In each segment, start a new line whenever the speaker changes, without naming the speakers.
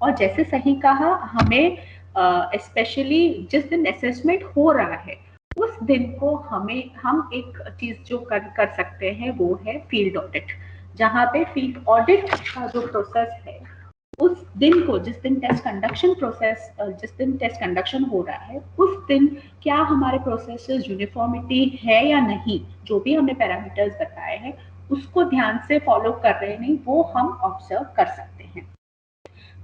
और जैसे सही कहा, हमें स्पेशली जिस दिन असेसमेंट हो रहा है उस दिन को हम एक चीज जो कर सकते हैं वो है फील्ड ऑडिट, जहाँ पे फील्ड ऑडिट का जो प्रोसेस है उस दिन को, जिस दिन टेस्ट कंडक्शन हो रहा है उस दिन क्या हमारे प्रोसेसेस यूनिफॉर्मिटी है या नहीं, जो भी हमने पैरामीटर्स बताए हैं उसको ध्यान से फॉलो कर रहे हैं नहीं, वो हम ऑब्जर्व कर सकते हैं।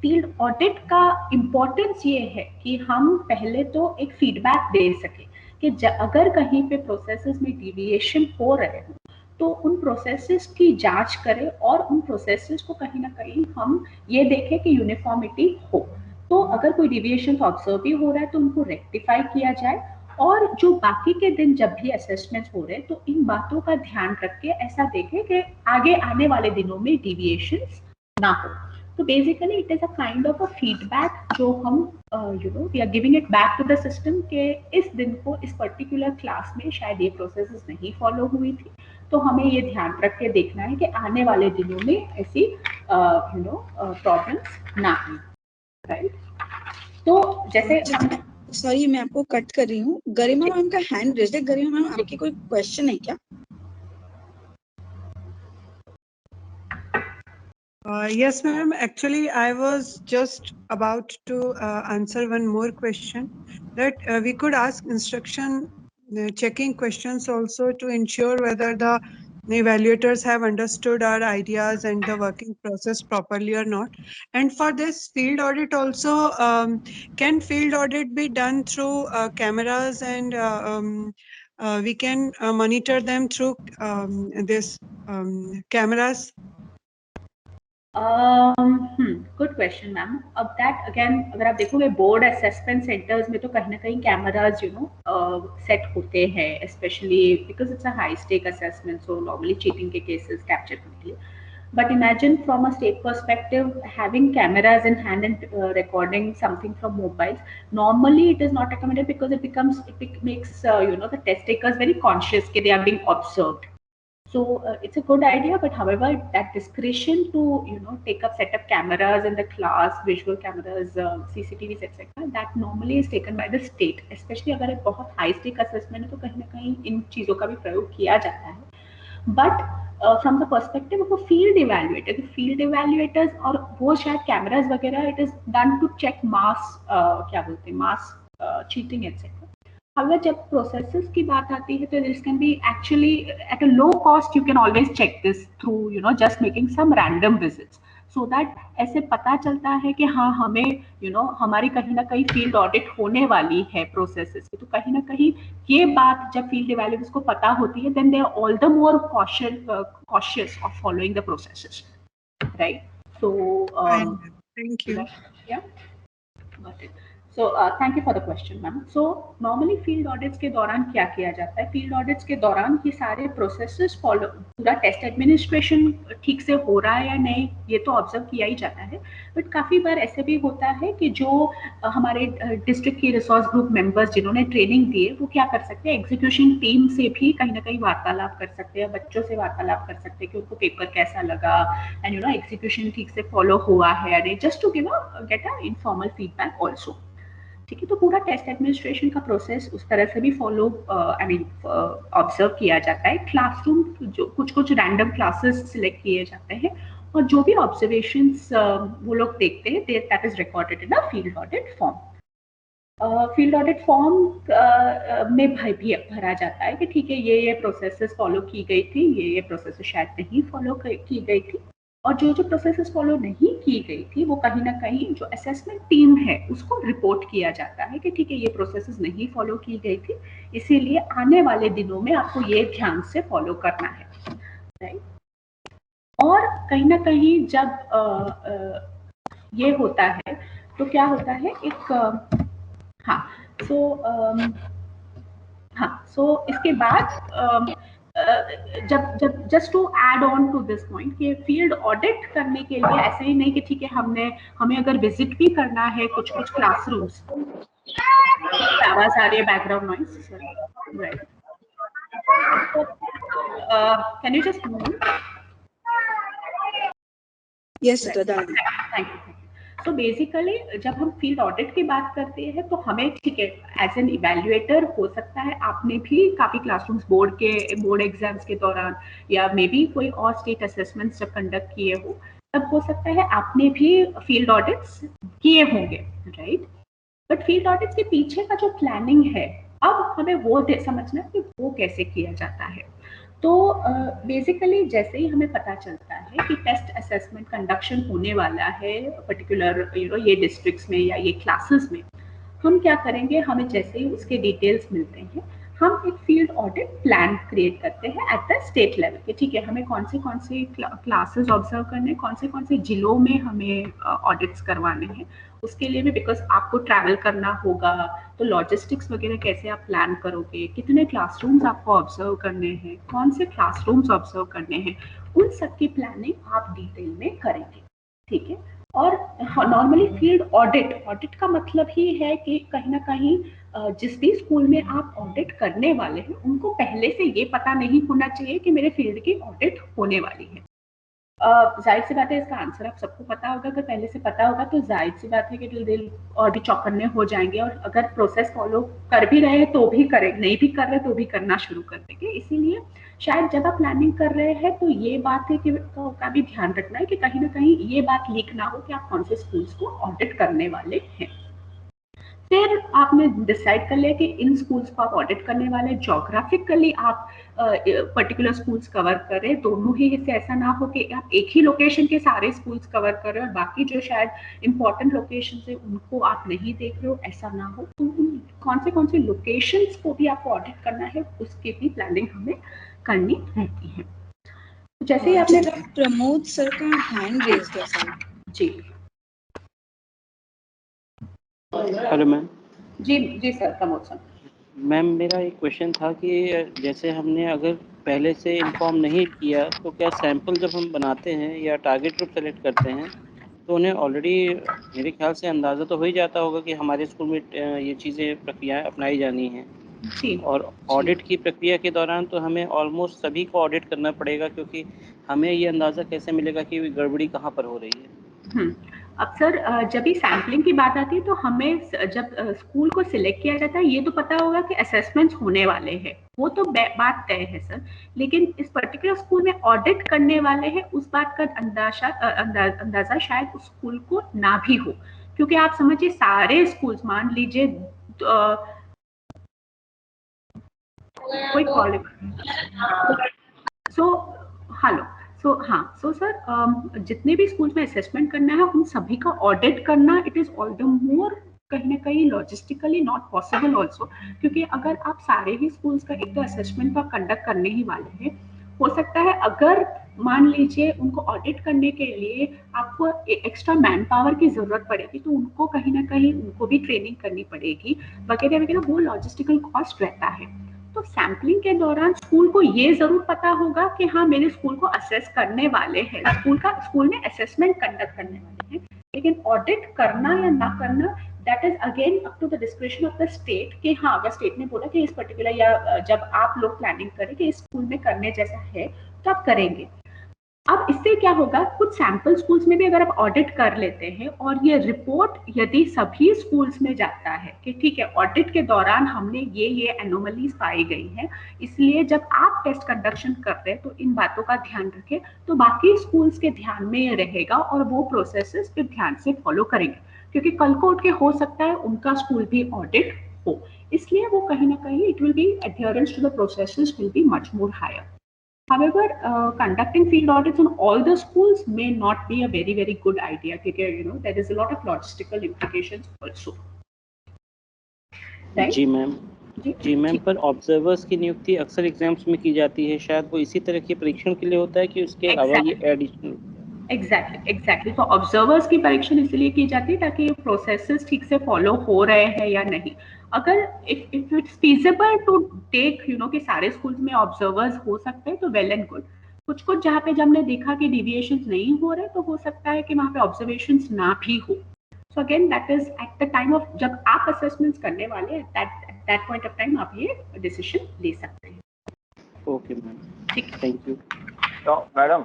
फील्ड ऑडिट का इम्पोर्टेंस ये है कि हम पहले तो एक फीडबैक दे सके कि अगर कहीं पे प्रोसेसेस में डिविएशन हो रहे हो तो उन प्रोसेसेस की जांच करें और उन प्रोसेसेस को कहीं ना कहीं हम ये देखें कि यूनिफॉर्मिटी हो। तो अगर कोई डिविएशन ऑब्जर्व भी हो रहा है तो उनको रेक्टिफाई किया जाए, और जो बाकी के दिन जब भी असेसमेंट हो रहे हैं तो इन बातों का ध्यान रख के ऐसा देखें कि आगे आने वाले दिनों में डिविएशंस ना हो। तो basically it is a kind of a feedback जो हम we are giving it back to the system के इस दिन को इस पर्टिकुलर क्लास में शायद ये प्रोसेसेस नहीं फॉलो हुई थी, तो हमें ये ध्यान रख के देखना है कि आने वाले दिनों में ऐसी प्रॉब्लम्स ना आए, राइट। तो जैसे
सॉरी मैं आपको कट कर रही हूँ, गरिमा मैम का हैंड रेज है। गरिमा मैम आपके कोई क्वेश्चन है क्या?
Yes, ma'am. Actually, I was just about to answer one more question, that we could ask instruction checking questions also to ensure whether the evaluators have understood our ideas and the working process properly or not. And for this field audit also, can field audit be done through cameras, and we can monitor them through this cameras?
Good question ma'am. अब that again अगर आप देखोगे board assessment centres में तो कहीं ना कहीं cameras set होते हैं, specially because it's a high stake assessment, so normally cheating के केसेस कैप्चर करने के लिए। But imagine from a state perspective, having cameras in hand and recording something from mobiles. Normally, it is not recommended because it makes the test takers very conscious that they are being observed. So it's a good idea, but however, that discretion to take up set up cameras in the class, visual cameras, CCTVs, etc. That normally is taken by the state. Especially अगर एक बहुत high stake assessment है तो कहीं ना कहीं इन चीजों का भी प्रयोग किया जाता है। But from the perspective of a field evaluator, the field evaluators और वो शायद cameras वगैरह, it is done to check mass क्या बोलते हैं mass cheating etc. अगर जब प्रोसेसेस की बात आती है तो this can be actually at a low cost, you can always check this through just making some random visits, so that ऐसे पता चलता है कि हाँ हमें हमारी कहीं ना कहीं फील्ड ऑडिट होने वाली है प्रोसेसेस की। तो कहीं ना कहीं ये बात जब फील्ड इवैल्यूएटर्स को पता होती है then they are all the more cautious of following the processes, right. So
thank you.
या got it. So thank you for the question, ma'am. So normally field audits के दौरान क्या किया जाता है? field audits के दौरान ये सारे processes follow, पूरा test administration ठीक से हो रहा है या नहीं ये तो ऑब्जर्व किया ही जाता है। बट काफ़ी बार ऐसे भी होता है कि जो हमारे डिस्ट्रिक्ट की रिसोर्स ग्रुप मेंबर्स जिन्होंने ट्रेनिंग दी है वो क्या कर सकते हैं, एग्जीक्यूशन टीम से भी कहीं ना कहीं वार्तालाप कर सकते हैं, बच्चों से वार्तालाप कर सकते हैं कि उनको पेपर कैसा लगा एंड एग्जीक्यूशन ठीक से फॉलो हुआ है या नहीं, just to give get a informal feedback also. ठीक है, तो पूरा टेस्ट एडमिनिस्ट्रेशन का प्रोसेस उस तरह से भी फॉलो ऑब्जर्व किया जाता है। क्लासरूम जो कुछ रैंडम क्लासेस सिलेक्ट किए जाते हैं और जो भी ऑब्जर्वेशंस वो लोग देखते हैं that is recorded in a field audit form. Field audit form में भी भरा जाता है कि ठीक है ये प्रोसेसेस फॉलो की गई थी, ये प्रोसेसेस शायद नहीं फॉलो की गई थी, और जो प्रोसेसेस फॉलो नहीं की गई थी वो कहीं ना कहीं जो असेसमेंट टीम है उसको रिपोर्ट किया जाता है कि ठीक है ये प्रोसेसेस नहीं फॉलो की गई थी, इसीलिए आने वाले दिनों में आपको ये ध्यान से फॉलो करना है, राइट। और कहीं ना कहीं जब ये होता है तो क्या होता है एक हाँ सो इसके बाद जब जब just to add on to this point कि फील्ड ऑडिट करने के लिए ऐसे ही नहीं कि ठीक है हमें अगर विजिट भी करना है कुछ क्लासरूम्स, आवाज आ रही है background noise, right, can you just move?
Yes, Radha.
Thank you. So basically जब हम फील्ड ऑडिट की बात करते हैं तो हमें, ठीक है, एज एन इवेल्युएटर हो सकता है आपने भी काफ़ी क्लासरूम्स बोर्ड एग्जाम्स के दौरान या मे बी कोई और स्टेट असेसमेंट्स जब कंडक्ट किए हो, तब हो सकता है आपने भी फील्ड ऑडिट्स किए होंगे, राइट? बट फील्ड ऑडिट्स के पीछे का जो प्लानिंग है, अब हमें वो समझना है कि वो कैसे किया जाता है। तो बेसिकली जैसे ही हमें पता चलता है कि टेस्ट असेसमेंट कंडक्शन होने वाला है पर्टिकुलर ये डिस्ट्रिक्ट्स में या ये क्लासेस में, हम क्या करेंगे, हमें जैसे ही उसके डिटेल्स मिलते हैं, हम एक फील्ड ऑडिट प्लान क्रिएट करते हैं एट द स्टेट लेवल के। ठीक है, हमें कौन से क्लासेस ऑब्जर्व करने हैं, कौन से जिलों में हमें ऑडिट्स करवाने हैं, उसके लिए भी, बिकॉज आपको ट्रैवल करना होगा, तो लॉजिस्टिक्स वगैरह कैसे आप प्लान करोगे, कितने क्लासरूम्स आपको ऑब्जर्व करने हैं, कौन से क्लासरूम्स ऑब्जर्व करने हैं, उन सब की प्लानिंग आप डिटेल में करेंगे। ठीक है, और नॉर्मली फील्ड ऑडिट का मतलब ही है कि कहीं ना कहीं जिस भी स्कूल में आप ऑडिट करने वाले हैं उनको पहले से ये पता नहीं होना चाहिए कि मेरे फील्ड की ऑडिट होने वाली है। जाहिर सी बात है, इसका आंसर आप सबको पता होगा, अगर पहले से पता होगा तो जाहिर सी बात है कि दिल और भी चौकन्ने हो जाएंगे, और अगर प्रोसेस फॉलो कर भी रहे हैं तो भी करें, नहीं भी कर रहे तो भी करना शुरू कर देंगे। इसीलिए शायद जब आप प्लानिंग कर रहे हैं तो ये बात है कि का भी ध्यान रखना है कि कहीं ना कहीं ये बात लीक ना हो कि आप कौन से स्कूल्स को ऑडिट करने वाले हैं। फिर आपने डिसाइड कर लिया कि इन स्कूल्स को आप ऑडिट करने वाले, ज्योग्राफिकली आप पर्टिकुलर स्कूल्स कवर करें, दोनों ही हिस्से, ऐसा ना हो कि आप एक ही लोकेशन के सारे स्कूल्स कवर कर रहे हो और बाकी जो शायद इंपॉर्टेंट लोकेशन है उनको आप नहीं देख रहे हो, ऐसा ना हो। तो कौन से लोकेशंस को भी आपको ऑडिट करना है, उसकी भी प्लानिंग हमें करनी रहती है। जैसे ही आपने
प्रमोद सर का हैंड रेज्ड है सर।
जी
हेलो मैम।
जी सर, प्रमोद सर।
मैम, मेरा एक क्वेश्चन था कि जैसे हमने अगर पहले से इन्फॉर्म नहीं किया तो क्या सैंपल जब हम बनाते हैं या टारगेट ग्रुप सेलेक्ट करते हैं तो उन्हें ऑलरेडी मेरे ख्याल से अंदाज़ा तो हो ही जाता होगा कि हमारे स्कूल में ये चीज़ें प्रक्रियाएं अपनाई जानी हैं।
जी,
और ऑडिट की प्रक्रिया के दौरान तो हमें ऑलमोस्ट सभी को ऑडिट करना पड़ेगा, क्योंकि हमें ये अंदाज़ा कैसे मिलेगा कि गड़बड़ी कहाँ पर हो रही है।
अब सर जब भी सैम्पलिंग की बात आती है तो हमें जब स्कूल को सिलेक्ट किया जाता है ये तो पता होगा कि असेसमेंट्स होने वाले हैं, वो तो बात तय है सर। लेकिन इस पर्टिकुलर स्कूल में ऑडिट करने वाले हैं उस बात का अंदाजा शायद उस स्कूल को ना भी हो, क्योंकि आप समझिए सारे स्कूल्स, मान लीजिए कोई कॉलेज, सो सर जितने भी स्कूल्स में असेसमेंट करना है उन सभी का ऑडिट करना, इट इज ऑल द मोर कहीं ना कहीं लॉजिस्टिकली नॉट पॉसिबल ऑल्सो, क्योंकि अगर आप सारे ही स्कूल्स का एक तो असेसमेंट का कंडक्ट करने ही वाले हैं, हो सकता है अगर मान लीजिए उनको ऑडिट करने के लिए आपको एक्स्ट्रा मैन पावर की जरूरत पड़ेगी, तो उनको कहीं ना कहीं उनको भी ट्रेनिंग करनी पड़ेगी वगैरह वगैरह, वो लॉजिस्टिकल कॉस्ट रहता है। तो सैम्पलिंग के दौरान स्कूल को ये जरूर पता होगा कि हाँ मेरे स्कूल को असेस करने वाले हैं, स्कूल में असेसमेंट कंडक्ट करने वाले हैं, लेकिन ऑडिट करना या ना करना that is again up to the description of the state कि हाँ अगर स्टेट ने बोला कि इस पर्टिकुलर या जब आप लोग प्लानिंग करें कि इस स्कूल में करने जैसा है तो आप करेंगे। अब इससे क्या होगा, कुछ सैंपल स्कूल्स में भी अगर आप ऑडिट कर लेते हैं और ये रिपोर्ट यदि सभी स्कूल्स में जाता है कि ठीक है ऑडिट के दौरान हमने ये एनोमलीज पाई गई हैं, इसलिए जब आप टेस्ट कंडक्शन कर रहे हैं तो इन बातों का ध्यान रखें, तो बाकी स्कूल्स के ध्यान में ये रहेगा और वो प्रोसेसेस फिर ध्यान से फॉलो करेंगे, क्योंकि कल को उठ के हो सकता है उनका स्कूल भी ऑडिट हो, इसलिए वो कहीं ना कहीं it will be adherence to the processes will be much more higher. However, conducting field audits on all the schools may not be a very good idea because there is a lot of logistical implications also. Right?
Ji ma'am, पर observers की नियुक्ति अक्सर exams में की जाती है, शायद वो इसी तरह के परीक्षण के लिए होता है कि उसके अलावा ये एडिशनल।
एग्जैक्टली तो ऑब्जर्वर्स की परीक्षण इसलिए की जाती है ताकि प्रोसेसेस ठीक से फॉलो हो रहे हैं या नहीं। अगर if it's feasible to take कि सारे स्कूल्स में ऑब्जर्वर्स हो सकते हैं तो वेल एंड गुड। कुछ जहाँ पे जब हमने देखा कि डिविएशंस नहीं हो रहे तो हो सकता है कि वहाँ पे ऑब्जर्वेशंस ना भी हो। So again that is eight the time of जब आप असेसमेंट्स करने वाले हैं, दैट पॉइंट ऑफ टाइम आप ये डिसीजन ले सकते हैं।
ओके मैम,
ठीक,
थैंक यू।
तो मैडम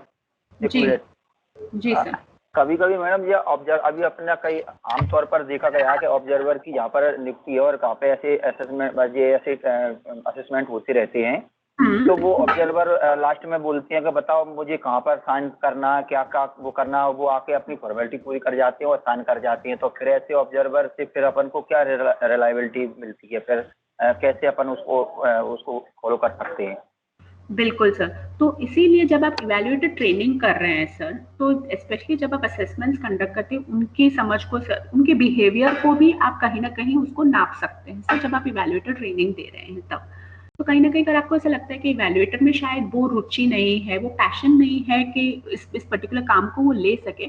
जी सर।
कभी कभी मैडम ये ऑब्जर्व अभी अपने कई आमतौर पर देखा गया है कि ऑब्जर्वर की यहाँ पर नियुक्ति है और कहाँ पे ऐसे असेसमेंट होते रहते हैं, तो वो ऑब्जर्वर लास्ट में बोलते हैं कि बताओ मुझे कहाँ पर साइन करना है, क्या क्या वो करना है, वो आके अपनी फॉर्मेलिटी पूरी कर जाते हैं और साइन कर जाते हैं। तो फिर ऐसे ऑब्जर्वर से फिर अपन को क्या रिलायबिलिटी मिलती है, फिर कैसे अपन उसको फॉलो कर सकते हैं?
बिल्कुल सर, तो इसीलिए जब आप इवैल्यूएटर ट्रेनिंग कर रहे हैं सर, तो स्पेशली जब आप असेसमेंट्स कंडक्ट करते हैं, उनकी समझ को सर, उनके बिहेवियर को भी आप कहीं ना कहीं उसको नाप सकते हैं सर, जब आप इवैल्यूएटर ट्रेनिंग दे रहे हैं तब। तो कहीं ना कहीं अगर आपको ऐसा लगता है कि इवैल्यूएटर में शायद वो रुचि नहीं है, वो पैशन नहीं है कि इस पर्टिकुलर काम को वो ले सके,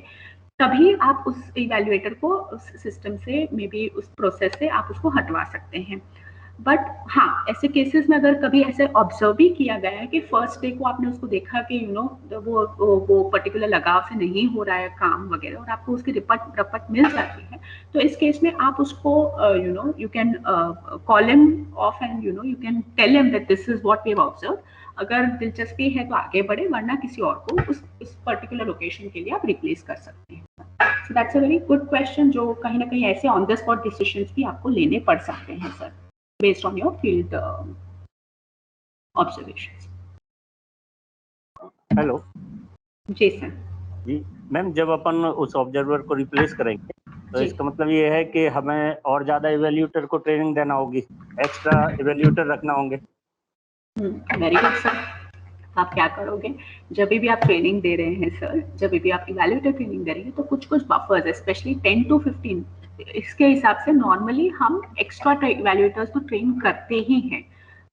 तभी आप उस इवैल्यूएटर को उस सिस्टम से, मे बी उस प्रोसेस से आप उसको हटवा सकते हैं। बट हाँ, ऐसे केसेस में अगर कभी ऐसे ऑब्जर्व भी किया गया है कि फर्स्ट डे को आपने उसको देखा कि वो पर्टिकुलर लगाव से नहीं हो रहा है काम वगैरह, और आपको उसकी रपट मिल जाती है, तो इस केस में आप उसको you can call him off and you can tell him that this is what we have observe. अगर दिलचस्पी है तो आगे बढ़े, वरना किसी और को उस पर्टिकुलर लोकेशन के लिए आप रिप्लेस कर सकते हैं। So that's a very good question, जो कहीं ना कहीं ऐसे ऑन द स्पॉट डिसीजंस भी आपको लेने पड़ सकते हैं sir, based on your field observations.
Hello
जी सर।
जी मैम, जब अपन उस ऑब्जर्वर को रिप्लेस करेंगे तो
जी।
इसका मतलब ये है कि हमें और ज्यादा इवैल्यूएटर को ट्रेनिंग देना होगी, एक्स्ट्रा इवैल्यूएटर रखना होंगे।
Very good sir. आप क्या करोगे, जब भी आप ट्रेनिंग दे रहे हैं सर, जब भी आप इवैल्यूएटर ट्रेनिंग दे रहे हैं, तो कुछ बफर्स, स्पेशली 10 to 15, इसके हिसाब से नॉर्मली हम एक्स्ट्रा इवैल्यूएटर्स तो ट्रेन करते ही हैं,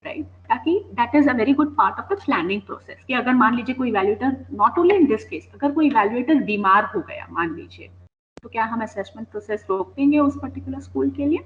राइट, ताकि that is a very good part of the planning process. कि अगर मान लीजिए कोई evaluator, not only in this case, अगर कोई इवैल्यूएटर बीमार हो गया मान लीजिए, तो क्या हम असेसमेंट प्रोसेस रोक देंगे उस पर्टिकुलर स्कूल के लिए?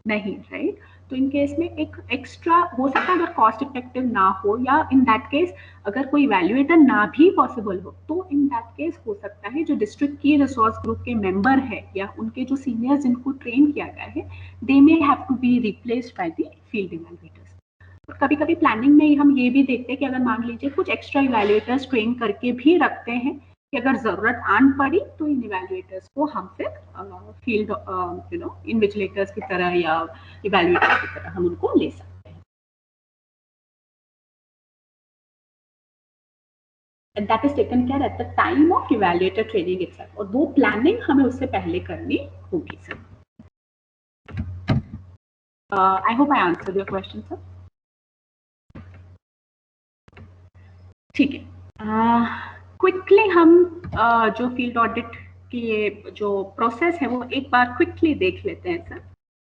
नहीं, राइट। तो इन केस में एक एक्स्ट्रा हो सकता है, अगर कॉस्ट इफेक्टिव ना हो, या इन दैट केस अगर कोई इवैल्यूएटर ना भी पॉसिबल हो, तो इन दैट केस हो सकता है जो डिस्ट्रिक्ट की रिसोर्स ग्रुप के मेंबर है या उनके जो सीनियर्स जिनको ट्रेन किया गया है, they may have to be replaced by the field evaluators. कभी कभी प्लानिंग में हम ये भी देखते हैं कि अगर मान लीजिए कुछ एक्स्ट्रा इवैल्यूएटर्स ट्रेन करके भी रखते हैं कि अगर जरूरत आन पड़ी तो इन इवैल्यूएटर्स को हम फिर फील्ड इन्विजिलेटर्स की तरह या इवैल्यूएटर्स की तरह हम उनको ले सकते हैं। And that is taken care at the time of evaluator training itself, और वो प्लानिंग हमें उससे पहले करनी होगी sir. I hope I answered your question sir. ठीक है, क्विकली हम जो फील्ड ऑडिट की जो प्रोसेस है वो एक बार क्विकली देख लेते हैं सर।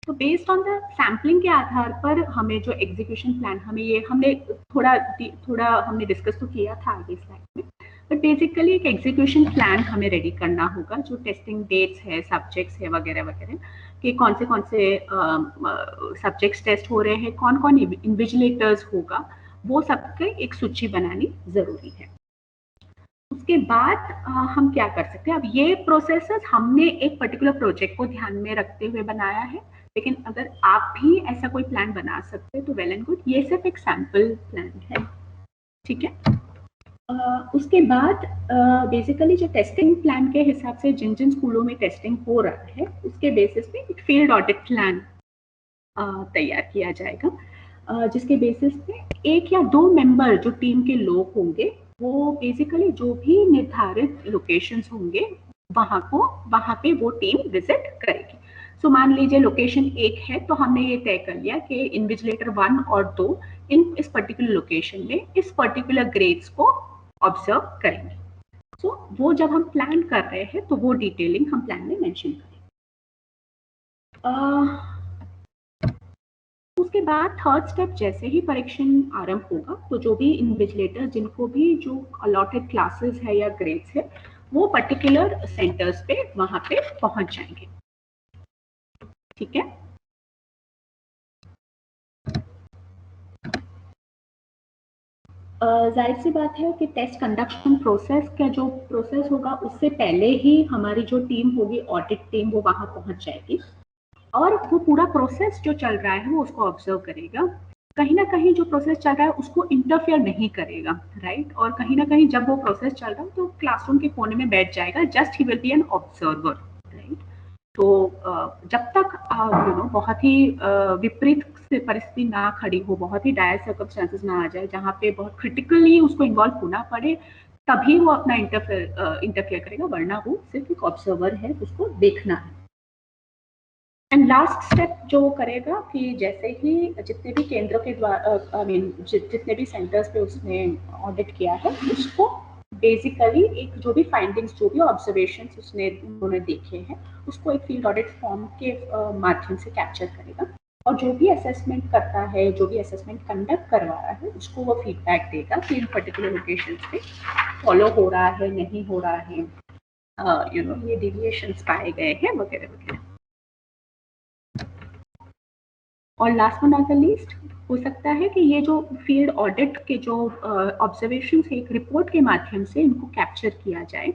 तो बेस्ड ऑन द सैम्पलिंग के आधार पर हमें जो एग्जीक्यूशन प्लान, हमने थोड़ा हमने डिस्कस तो किया था आगे स्लाइड में, बट बेसिकली एक एग्जीक्यूशन प्लान हमें रेडी करना होगा, जो टेस्टिंग डेट्स है, सब्जेक्ट्स है वगैरह वगैरह, कि कौन से सब्जेक्ट्स टेस्ट हो रहे हैं, कौन कौन इन्विजिलेटर्स होगा, वो सबकी एक सूची बनानी जरूरी है। उसके बाद हम क्या कर सकते हैं, अब ये प्रोसेसेस हमने एक पर्टिकुलर प्रोजेक्ट को ध्यान में रखते हुए बनाया है, लेकिन अगर आप भी ऐसा कोई प्लान बना सकते हैं तो वेल एंड गुड, ये सिर्फ एक सैम्पल प्लान है, ठीक है। उसके बाद बेसिकली जो टेस्टिंग प्लान के हिसाब से जिन जिन स्कूलों में टेस्टिंग हो रहा है, उसके बेसिस पे एक फील्ड ऑडिट प्लान तैयार किया जाएगा, जिसके बेसिस पे एक या दो मेंबर जो टीम के लोग होंगे, वो बेसिकली जो भी निर्धारित लोकेशंस होंगे वहां पे वो टीम विजिट करेगी। सो मान लीजिए लोकेशन 1 है, तो हमने ये तय कर लिया कि इन्विजिलेटर 1 और 2 इस पर्टिकुलर लोकेशन में इस पर्टिकुलर ग्रेड्स को ऑब्जर्व करेंगे। सो वो जब हम प्लान कर रहे हैं तो वो डिटेलिंग हम प्लान में मेंशन करेंगे। उसके बाद थर्ड स्टेप, जैसे ही परीक्षण आरंभ होगा, तो जो भी इन्विजिलेटर जिनको भी जो अलॉटेड क्लासेस है या ग्रेड्स है, वो पर्टिकुलर सेंटर्स पे वहां पे पहुंच जाएंगे, ठीक है। जाहिर सी बात है कि टेस्ट कंडक्शन प्रोसेस का जो प्रोसेस होगा, उससे पहले ही हमारी जो टीम होगी, ऑडिट टीम, वो वहां पहुंच जाएगी और वो पूरा प्रोसेस जो चल रहा है वो उसको ऑब्जर्व करेगा। कहीं ना कहीं जो प्रोसेस चल रहा है उसको इंटरफेयर नहीं करेगा, राइट। और कहीं ना कहीं जब वो प्रोसेस चल रहा है तो क्लासरूम के कोने में बैठ जाएगा, just he will be an observer, right. तो जब तक बहुत ही विपरीत से परिस्थिति ना खड़ी हो, बहुत ही डायर सर्कमस्टेंसेस ना आ जाए जहाँ पे बहुत क्रिटिकली उसको इन्वॉल्व होना पड़े, तभी वो अपना इंटरफेयर करेगा, वरना वो सिर्फ एक ऑब्जर्वर है, उसको देखना है। एंड लास्ट स्टेप जो वो करेगा कि जैसे ही जितने भी केंद्रों के द्वारा जितने भी सेंटर्स पे उसने ऑडिट किया है, उसको बेसिकली एक जो भी फाइंडिंग्स, जो भी ऑब्जर्वेशंस उन्होंने देखे हैं, उसको एक फील्ड ऑडिट फॉर्म के माध्यम से कैप्चर करेगा, और जो भी असेसमेंट करता है, जो भी असेसमेंट कंडक्ट करवा रहा है, उसको वो फीडबैक देगा कि इन पर्टिकुलर लोकेशंस पे फॉलो हो रहा है, नहीं हो रहा है, ये डिविएशंस पाए गए हैं वगैरह वगैरह। और last but not the least, हो सकता है कि ये जो फील्ड ऑडिट के जो ऑब्जर्वेशंस एक रिपोर्ट के माध्यम से इनको कैप्चर किया जाए,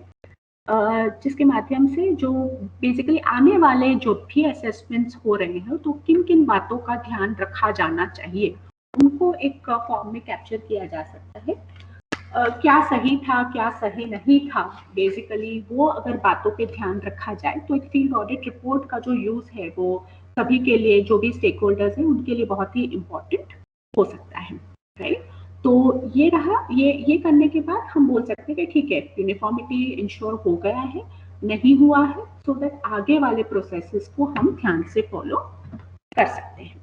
जिसके माध्यम से जो बेसिकली आने वाले जो भी असेसमेंट्स हो रहे हैं, तो किन किन बातों का ध्यान रखा जाना चाहिए, उनको एक फॉर्म में कैप्चर किया जा सकता है। क्या सही था, क्या सही नहीं था, बेसिकली वो अगर बातों पे ध्यान रखा जाए तो एक फील्ड ऑडिट रिपोर्ट का जो यूज है वो सभी के लिए, जो भी स्टेक होल्डर्स हैं, उनके लिए बहुत ही इम्पोर्टेंट हो सकता है, राइट। तो ये रहा, ये करने के बाद हम बोल सकते हैं कि ठीक है, यूनिफॉर्मिटी इंश्योर हो गया है, नहीं हुआ है, सो दैट आगे वाले प्रोसेसेस को हम ध्यान से फॉलो कर सकते हैं।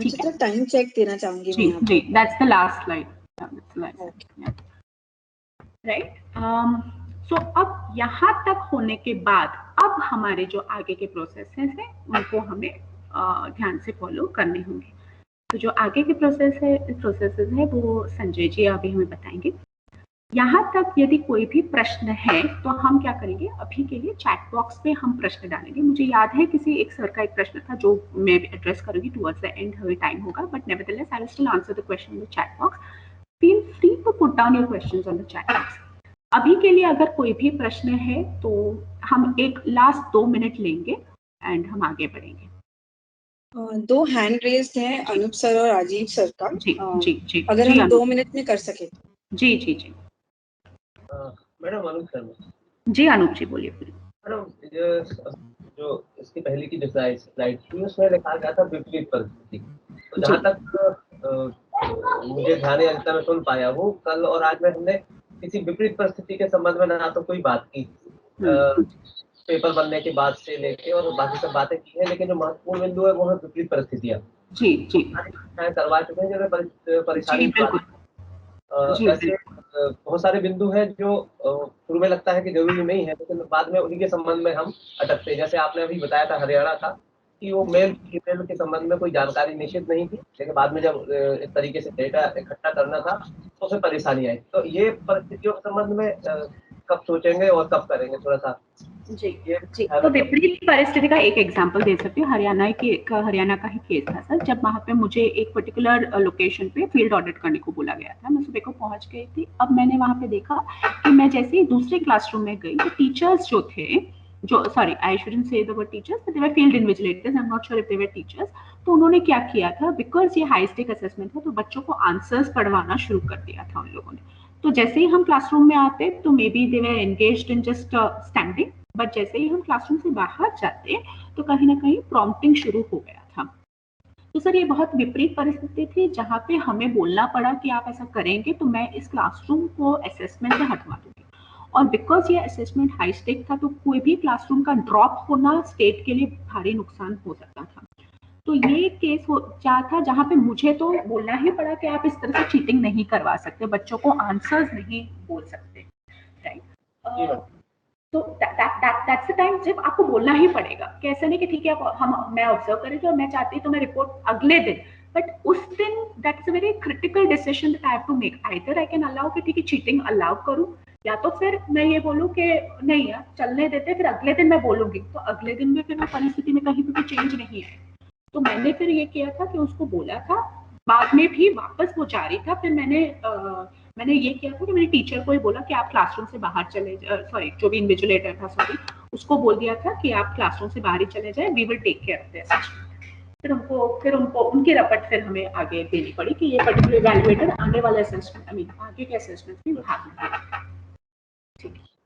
चित्रा, टाइम चेक देना चाहूंगी
जी
मैं
जी, that's the last slide, right. So अब यहाँ तक होने के बाद अब हमारे जो आगे के प्रोसेसेस हैं उनको हमें ध्यान से फॉलो करने होंगे। तो जो आगे के प्रोसेसेस है वो संजय जी अभी हमें बताएंगे। यहाँ तक यदि कोई भी प्रश्न है तो हम क्या करेंगे, अभी के लिए चैट बॉक्स पे हम प्रश्न डालेंगे। मुझे याद है किसी एक सर का एक प्रश्न था जो मैं एड्रेस करूंगी टुवर्ड्स द एंड, हमें टाइम होगा, but nevertheless I will still answer the question in the chat box. Feel free to put down your questions on the chat box. अभी के लिए अगर कोई भी प्रश्न है तो हम एक लास्ट 2 मिनट लेंगे एंड हम आगे बढ़ेंगे।
2 हैंड रेज हैं, अनूप सर और राजीव सर का।
जी जी जी,
अगर
जी,
हम 2 मिनट में कर सके।
जी जी जी,
मैडम अनूप शर्मा।
जी अनूप जी बोलिए।
मैडम जो इसकी पहले की जो स्लाइड थी उसमें लिखा गया था विपरीत परिस्थिति। तो जहाँ तक मुझे ध्यान है, जितना मैं सुन पाया हूँ, कल और आज में हमने किसी विपरीत परिस्थिति के संबंध में ना तो कोई बात की, पेपर बनने के बाद से लेके और बाकी सब बातें की है, लेकिन जो महत्वपूर्ण बिंदु है वो है विपरीत परिस्थितियाँ।
जी जी,
करवा चुके हैं, जो परेशानी ऐसे बहुत सारे बिंदु हैं जो शुरू में लगता है कि जरूरी नहीं है, लेकिन बाद में उन्हीं के संबंध में हम अटकते हैं। जैसे आपने अभी बताया था हरियाणा का, कि वो मेल फीमेल के संबंध में कोई जानकारी निश्चित नहीं थी, लेकिन बाद में जब इस तरीके से डेटा इकट्ठा करना था तो उसमें परेशानी आई। तो ये परिस्थितियों के संबंध में कब सोचेंगे और कब करेंगे, थोड़ा सा
जी जी। तो विपरीत परिस्थिति का एक एग्जांपल दे सकती हूँ। हरियाणा का ही केस था सर, जब वहाँ पे मुझे एक पर्टिकुलर लोकेशन पे फील्ड ऑडिट करने को बोला गया था। मैं सुबह को पहुँच गई थी। अब मैंने वहाँ पे देखा कि मैं जैसे ही दूसरे क्लासरूम में गई तो टीचर्स जो थे, जो सॉरी आई शुडंट से the word teachers, but they were field invigilators, I am not sure if they were teachers. तो उन्होंने क्या किया था, बिकॉज ये हाई स्टेक असेसमेंट था, तो बच्चों को आंसर्स पढ़वाना शुरू कर दिया था उन लोगों ने। तो जैसे ही हम क्लासरूम में आते तो may be they were engaged in just standing, but जैसे ही हम क्लासरूम से बाहर जाते तो कहीं ना कहीं प्रॉम्प्टिंग शुरू हो गया था। तो सर ये बहुत विपरीत परिस्थिति थी जहाँ पे हमें बोलना पड़ा कि आप ऐसा करेंगे तो मैं इस क्लासरूम को असेसमेंट से हटवा दूंगी। और बिकॉज ये असेसमेंट हाई स्टेक था तो कोई भी क्लासरूम का ड्रॉप होना स्टेट के लिए भारी नुकसान हो सकता था। तो ये केस क्या था जहाँ पे मुझे तो बोलना ही पड़ा कि आप इस तरह से चीटिंग नहीं करवा सकते, बच्चों को आंसर्स नहीं बोल सकते, राइट। तो दैट्स द टाइम जब आपको बोलना ही पड़ेगा कि ऐसा नहीं कि ठीक है मैं ऑब्जर्व करेंगे और मैं चाहती हूँ तो मैं रिपोर्ट अगले दिन, बट उस दिन that's a very critical decision that I have to make. Either I can allow कि ठीक है चीटिंग अलाउ करूँ, या तो फिर मैं ये बोलूँ कि नहीं यार चलने देते, फिर अगले दिन मैं बोलूंगी। तो अगले दिन में फिर वो परिस्थिति में कहीं भी चेंज नहीं है। तो मैंने फिर ये किया था कि उसको बोला था, बाद में भी वापस वो जारी था। फिर मैंने ये किया था कि मैंने टीचर को ही बोला कि आप क्लासरूम से बाहर चले सॉरी जो भी इन्विजिलेटर था सॉरी उसको बोल दिया था कि आप क्लासरूम से बाहर ही चले जाए, we will take care of this. फिर उनको उनकी रपट फिर हमें आगे देनी पड़ी कि ये पर्टिकुलर इवैल्यूएटर आगे वाले असेसमेंट आगे के असेसमेंट में भाग लेंगे। ठीक है।